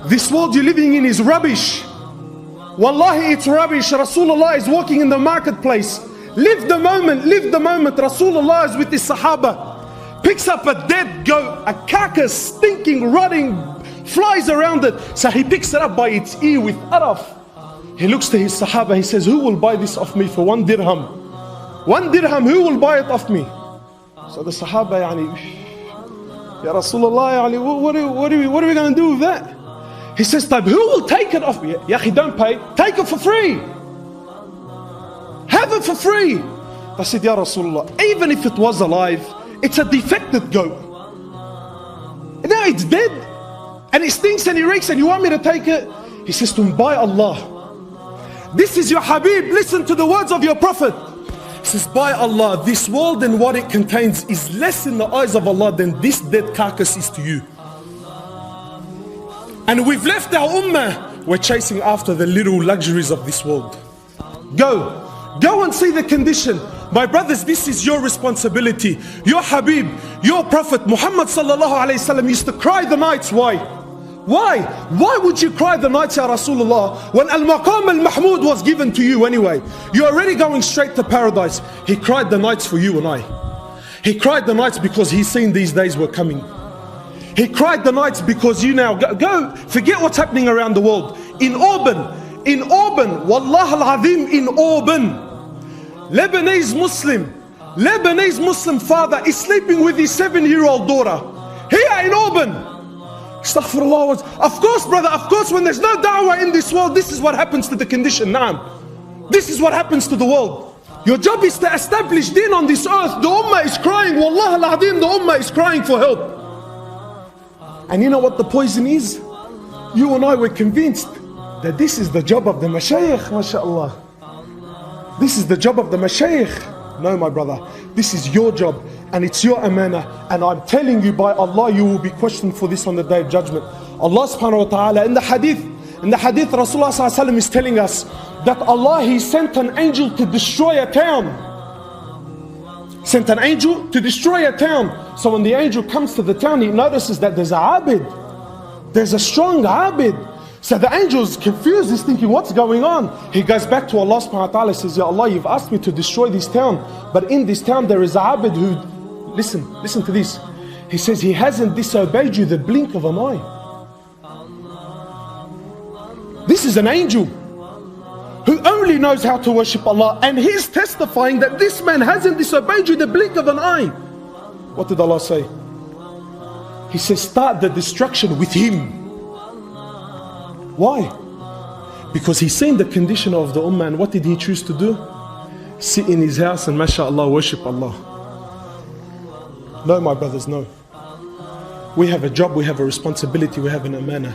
This world you're living in is rubbish. Wallahi, it's rubbish. Rasulullah is walking in the marketplace. Live the moment, live the moment. Rasulullah is with his Sahaba. Picks up a dead goat, a carcass, stinking, rotting, flies around it. So he picks it up by its ear with araf. He looks to his Sahaba, he says, who will buy this off me for 1 dirham? 1 dirham, who will buy it off me? So the Sahaba, Ya Rasulullah, what are we going to do with that? He says, who will take it off me? Ya akhi, don't pay, take it for free. Have it for free. I said, Ya Rasulullah, even if it was alive, it's a defected goat. Now it's dead, and it stinks and it reeks, and you want me to take it? He says to him, by Allah, this is your Habib, listen to the words of your Prophet. He says, by Allah, this world and what it contains is less in the eyes of Allah than this dead carcass is to you. And we've left our ummah, we're chasing after the little luxuries of this world. Go and see the condition. My brothers, this is your responsibility. Your Habib, your Prophet Muhammadﷺ used to cry the nights. Why? Why would you cry the nights, Ya Rasulullah, when Al-Maqam Al-Mahmud was given to you anyway? You're already going straight to paradise. He cried the nights for you and I. He cried the nights because he's seen these days were coming. He cried the nights because you now go forget what's happening around the world. In Auburn, Wallah al-Azim, in Auburn, Lebanese Muslim father is sleeping with his 7-year-old daughter. Here in Auburn. Astaghfirullah. Of course, brother, of course, when there's no da'wah in this world, this is what happens to the condition. Naam. This is what happens to the world. Your job is to establish deen on this earth. The ummah is crying, Wallah al-Azim, the ummah is crying for help. And you know what the poison is? You and I were convinced that this is the job of the mashayikh, mashallah. This is the job of the mashayikh. No, my brother, this is your job and it's your amana. And I'm telling you, by Allah, you will be questioned for this on the day of judgment. Allah subhanahu wa ta'ala, in the hadith, Rasulullah sallallahu alaihi wasallam is telling us that Allah, He sent an angel to destroy a town. Sent an angel to destroy a town. So when the angel comes to the town, he notices that there's a abid. There's a strong abid. So the angel is confused, he's thinking, what's going on? He goes back to Allah subhanahu wa ta'ala, says, Ya Allah, you've asked me to destroy this town, but in this town there is a abid who, listen to this. He says, he hasn't disobeyed you the blink of an eye. This is an angel who only knows how to worship Allah, and he's testifying that this man hasn't disobeyed you the blink of an eye. What did Allah say? He says, start the destruction with him. Why? Because he's seen the condition of the ummah, and what did he choose to do? Sit in his house and mashallah worship Allah. No, my brothers, no. We have a job, we have a responsibility, we have an amana.